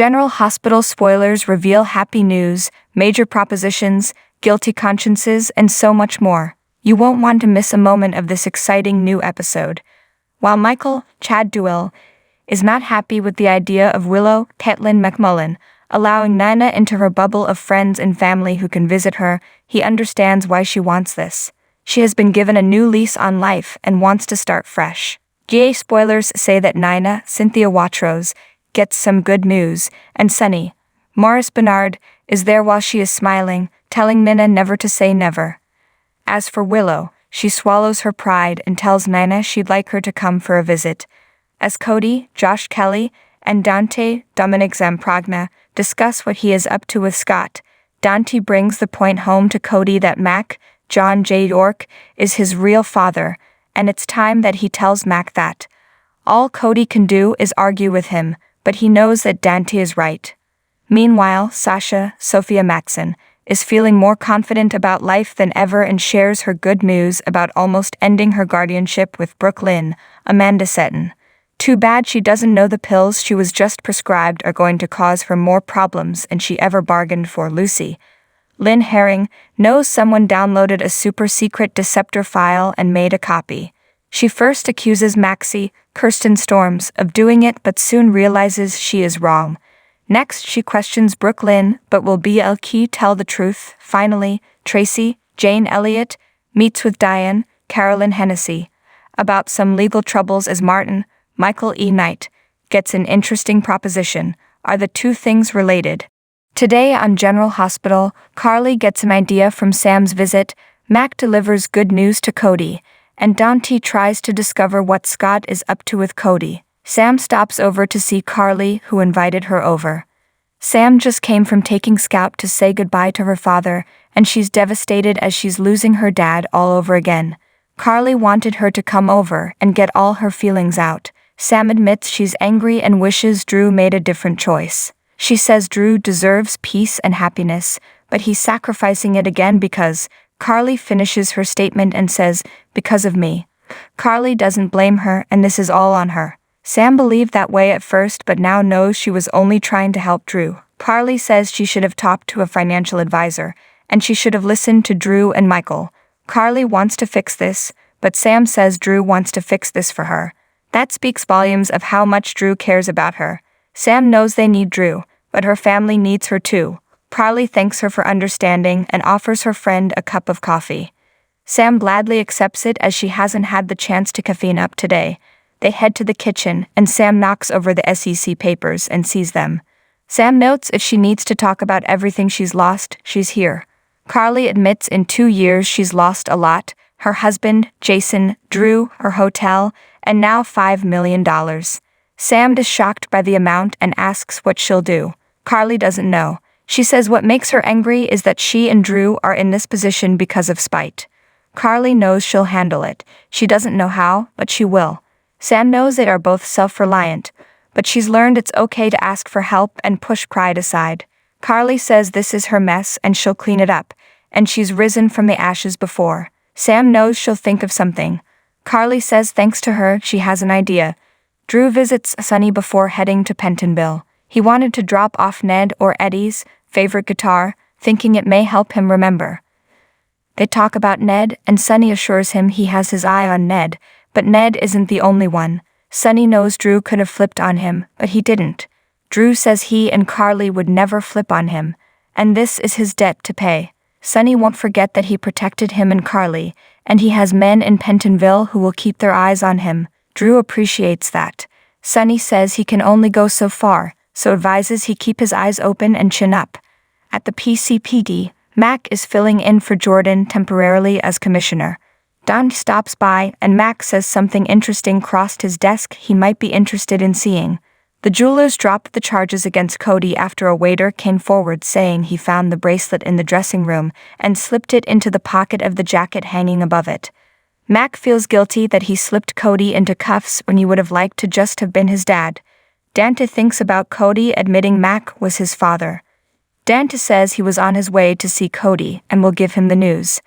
General Hospital spoilers reveal happy news, major propositions, guilty consciences, and so much more. You won't want to miss a moment of this exciting new episode. While Michael, Chad Duell, is not happy with the idea of Willow, Caitlin McMullen, allowing Nina into her bubble of friends and family who can visit her, he understands why she wants this. She has been given a new lease on life and wants to start fresh. GA spoilers say that Nina, Cynthia Watros, gets some good news, and Sunny, Morris Bernard, is there while she is smiling, telling Nina never to say never. As for Willow, she swallows her pride and tells Nina she'd like her to come for a visit. As Cody, Josh Kelly, and Dante, Dominic Zamprogna, discuss what he is up to with Scott, Dante brings the point home to Cody that Mac, John J. York, is his real father, and it's time that he tells Mac that. All Cody can do is argue with him, but he knows that Dante is right. Meanwhile, Sasha, Sophia Maxon, is feeling more confident about life than ever and shares her good news about almost ending her guardianship with Brooklyn, Amanda Seton. Too bad she doesn't know the pills she was just prescribed are going to cause her more problems than she ever bargained for. Lucy, Lynn Herring, knows someone downloaded a super-secret Deceptor file and made a copy. She first accuses Maxie, Kirsten Storms, of doing it but soon realizes she is wrong. Next, she questions Brooklyn, but will BLK tell the truth? Finally, Tracy, Jane Elliott, meets with Diane, Carolyn Hennessy, about some legal troubles as Martin, Michael E. Knight, gets an interesting proposition. Are the two things related? Today on General Hospital, Carly gets an idea from Sam's visit, Mac delivers good news to Cody, and Dante tries to discover what Scott is up to with Cody. Sam stops over to see Carly, who invited her over. Sam just came from taking Scout to say goodbye to her father, and she's devastated as she's losing her dad all over again. Carly wanted her to come over and get all her feelings out. Sam admits she's angry and wishes Drew made a different choice. She says Drew deserves peace and happiness, but he's sacrificing it again because. Carly finishes her statement and says, because of me. Carly doesn't blame her, and this is all on her. Sam believed that way at first but now knows she was only trying to help Drew. Carly says she should have talked to a financial advisor, and she should have listened to Drew and Michael. Carly wants to fix this, but Sam says Drew wants to fix this for her. That speaks volumes of how much Drew cares about her. Sam knows they need Drew, but her family needs her too. Carly thanks her for understanding and offers her friend a cup of coffee. Sam gladly accepts it as she hasn't had the chance to caffeine up today. They head to the kitchen, and Sam knocks over the SEC papers and sees them. Sam notes if she needs to talk about everything she's lost, she's here. Carly admits in 2 years she's lost a lot: her husband, Jason, Drew, her hotel, and now $5 million. Sam is shocked by the amount and asks what she'll do. Carly doesn't know. She says what makes her angry is that she and Drew are in this position because of spite. Carly knows she'll handle it. She doesn't know how, but she will. Sam knows they are both self-reliant, but she's learned it's okay to ask for help and push pride aside. Carly says this is her mess and she'll clean it up, and she's risen from the ashes before. Sam knows she'll think of something. Carly says thanks to her, she has an idea. Drew visits Sunny before heading to Pentonville. He wanted to drop off Ned or Eddie's favorite guitar, thinking it may help him remember. They talk about Ned, and Sunny assures him he has his eye on Ned, but Ned isn't the only one. Sunny knows Drew could have flipped on him, but he didn't. Drew says he and Carly would never flip on him, and this is his debt to pay. Sunny won't forget that he protected him and Carly, and he has men in Pentonville who will keep their eyes on him. Drew appreciates that. Sunny says he can only go so far, so advises he keep his eyes open and chin up. At the PCPD, Mac is filling in for Jordan temporarily as commissioner. Don stops by, and Mac says something interesting crossed his desk he might be interested in seeing. The jewelers dropped the charges against Cody after a waiter came forward saying he found the bracelet in the dressing room and slipped it into the pocket of the jacket hanging above it. Mac feels guilty that he slipped Cody into cuffs when he would have liked to just have been his dad. Dante thinks about Cody admitting Mac was his father. Dante says he was on his way to see Cody and will give him the news.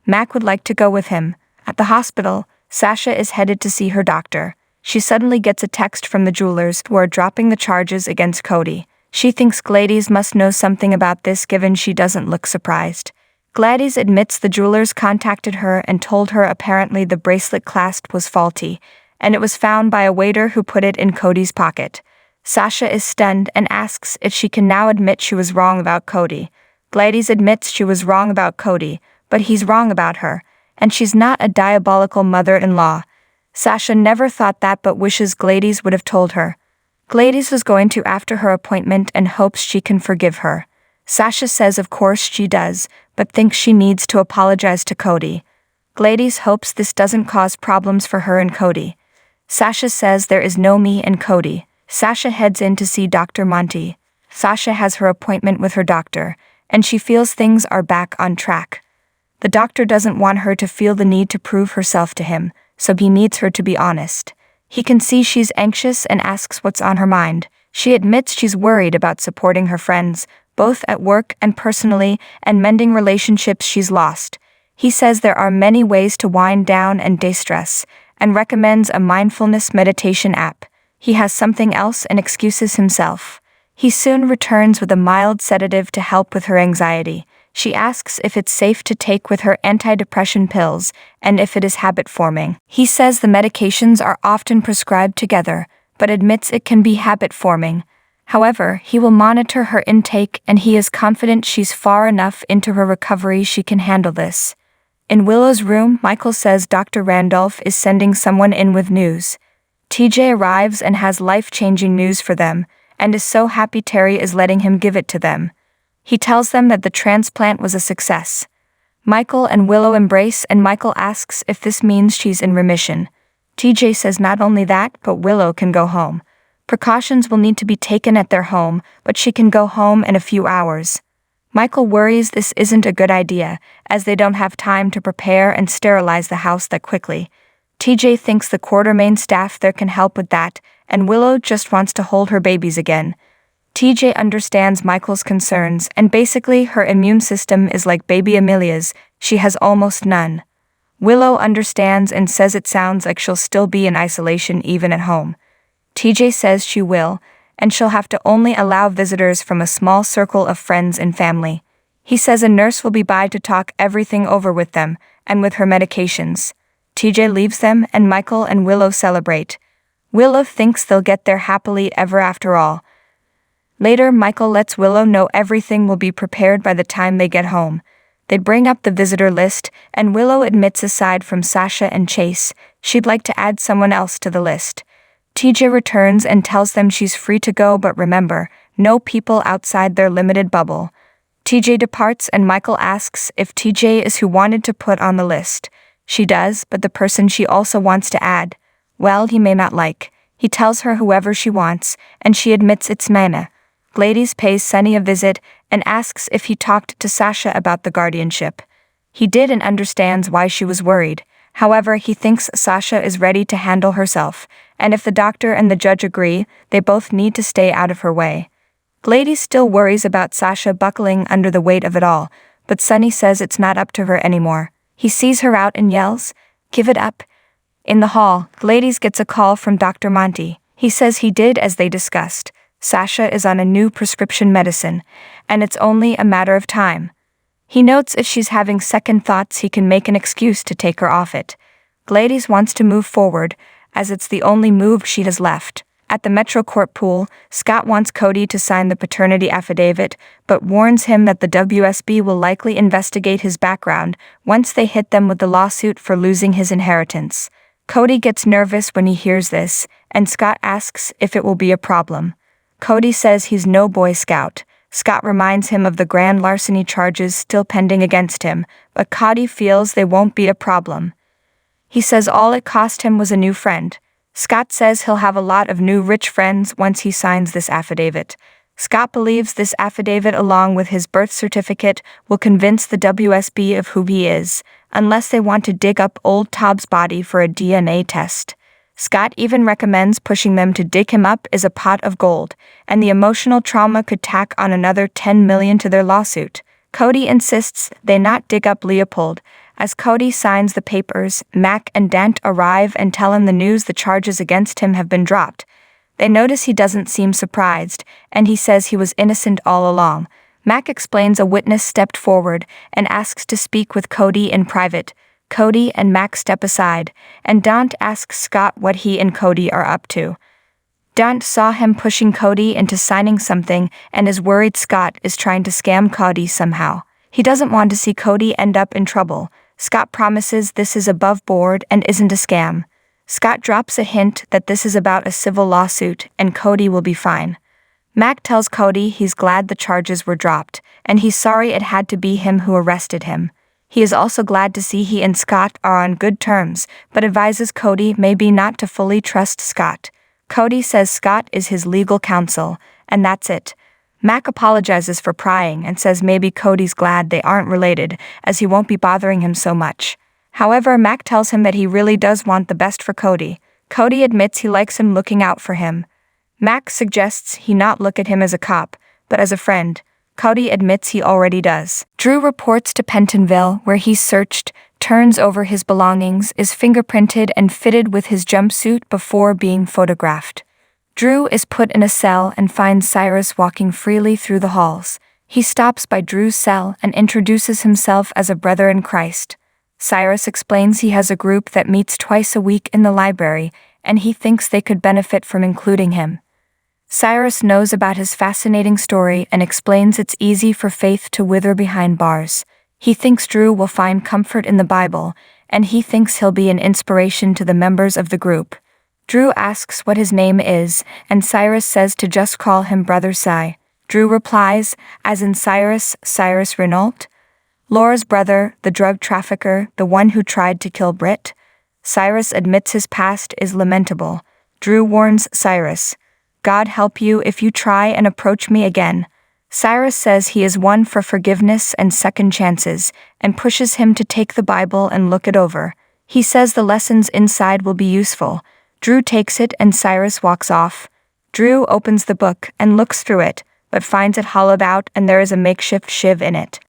Mac would like to go with him. At the hospital, Sasha is headed to see her doctor. She suddenly gets a text from the jewelers who are dropping the charges against Cody. She thinks Gladys must know something about this given she doesn't look surprised. Gladys admits the jewelers contacted her and told her apparently the bracelet clasp was faulty, and it was found by a waiter who put it in Cody's pocket. Sasha is stunned and asks if she can now admit she was wrong about Cody. Gladys admits she was wrong about Cody, but he's wrong about her, and she's not a diabolical mother-in-law. Sasha never thought that but wishes Gladys would have told her. Gladys was going to after her appointment and hopes she can forgive her. Sasha says of course she does, but thinks she needs to apologize to Cody. Gladys hopes this doesn't cause problems for her and Cody. Sasha says there is no me and Cody. Sasha heads in to see Dr. Monty. Sasha has her appointment with her doctor, and she feels things are back on track. The doctor doesn't want her to feel the need to prove herself to him, so he needs her to be honest. He can see she's anxious and asks what's on her mind. She admits she's worried about supporting her friends, both at work and personally, and mending relationships she's lost. He says there are many ways to wind down and de-stress, and recommends a mindfulness meditation app. He has something else and excuses himself. He soon returns with a mild sedative to help with her anxiety. She asks if it's safe to take with her antidepressant pills and if it is habit-forming. He says the medications are often prescribed together, but admits it can be habit-forming. However, he will monitor her intake and he is confident she's far enough into her recovery she can handle this. In Willow's room, Michael says Dr. Randolph is sending someone in with news. TJ arrives and has life-changing news for them, and is so happy Terry is letting him give it to them. He tells them that the transplant was a success. Michael and Willow embrace and Michael asks if this means she's in remission. TJ says not only that, but Willow can go home. Precautions will need to be taken at their home, but she can go home in a few hours. Michael worries this isn't a good idea, as they don't have time to prepare and sterilize the house that quickly. TJ thinks the Quartermain staff there can help with that, and Willow just wants to hold her babies again. TJ understands Michael's concerns, and basically her immune system is like baby Amelia's, she has almost none. Willow understands and says it sounds like she'll still be in isolation even at home. TJ says she will, and she'll have to only allow visitors from a small circle of friends and family. He says a nurse will be by to talk everything over with them, and with her medications. TJ leaves them and Michael and Willow celebrate. Willow thinks they'll get there happily ever after all. Later, Michael lets Willow know everything will be prepared by the time they get home. They bring up the visitor list, and Willow admits aside from Sasha and Chase, she'd like to add someone else to the list. TJ returns and tells them she's free to go, but remember, no people outside their limited bubble. TJ departs and Michael asks if TJ is who wanted to put on the list. She does, but the person she also wants to add, well, he may not like. He tells her whoever she wants, and she admits it's Mana. Gladys pays Sunny a visit and asks if he talked to Sasha about the guardianship. He did and understands why she was worried. However, he thinks Sasha is ready to handle herself, and if the doctor and the judge agree, they both need to stay out of her way. Gladys still worries about Sasha buckling under the weight of it all, but Sunny says it's not up to her anymore. He sees her out and yells, "Give it up." In the hall, Gladys gets a call from Dr. Monty. He says he did as they discussed. Sasha is on a new prescription medicine, and it's only a matter of time. He notes if she's having second thoughts he can make an excuse to take her off it. Gladys wants to move forward, as it's the only move she has left. At the Metro Court pool, Scott wants Cody to sign the paternity affidavit, but warns him that the WSB will likely investigate his background once they hit them with the lawsuit for losing his inheritance. Cody gets nervous when he hears this, and Scott asks if it will be a problem. Cody says he's no Boy Scout. Scott reminds him of the grand larceny charges still pending against him, but Cody feels they won't be a problem. He says all it cost him was a new friend. Scott says he'll have a lot of new rich friends once he signs this affidavit. Scott believes this affidavit along with his birth certificate will convince the WSB of who he is, unless they want to dig up old Tobbs' body for a DNA test. Scott even recommends pushing them to dig him up as a pot of gold, and the emotional trauma could tack on another $10 million to their lawsuit. Cody insists they not dig up Leopold. As Cody signs the papers, Mac and Dant arrive and tell him the news the charges against him have been dropped. They notice he doesn't seem surprised, and he says he was innocent all along. Mac explains a witness stepped forward and asks to speak with Cody in private. Cody and Mac step aside, and Dante asks Scott what he and Cody are up to. Dante saw him pushing Cody into signing something and is worried Scott is trying to scam Cody somehow. He doesn't want to see Cody end up in trouble. Scott promises this is above board and isn't a scam. Scott drops a hint that this is about a civil lawsuit and Cody will be fine. Mac tells Cody he's glad the charges were dropped, and he's sorry it had to be him who arrested him. He is also glad to see he and Scott are on good terms, but advises Cody maybe not to fully trust Scott. Cody says Scott is his legal counsel, and that's it. Mac apologizes for prying and says maybe Cody's glad they aren't related, as he won't be bothering him so much. However, Mac tells him that he really does want the best for Cody. Cody admits he likes him looking out for him. Mac suggests he not look at him as a cop, but as a friend. Cody admits he already does. Drew reports to Pentonville, where he's searched, turns over his belongings, is fingerprinted and fitted with his jumpsuit before being photographed. Drew is put in a cell and finds Cyrus walking freely through the halls. He stops by Drew's cell and introduces himself as a brother in Christ. Cyrus explains he has a group that meets twice a week in the library, and he thinks they could benefit from including him. Cyrus knows about his fascinating story and explains it's easy for faith to wither behind bars. He thinks Drew will find comfort in the Bible, and he thinks he'll be an inspiration to the members of the group. Drew asks what his name is, and Cyrus says to just call him Brother Cy. Drew replies, as in Cyrus Renault? Laura's brother, the drug trafficker, the one who tried to kill Britt? Cyrus admits his past is lamentable. Drew warns Cyrus, God help you if you try and approach me again. Cyrus says he is one for forgiveness and second chances, and pushes him to take the Bible and look it over. He says the lessons inside will be useful. Drew takes it and Cyrus walks off. Drew opens the book and looks through it, but finds it hollowed out and there is a makeshift shiv in it.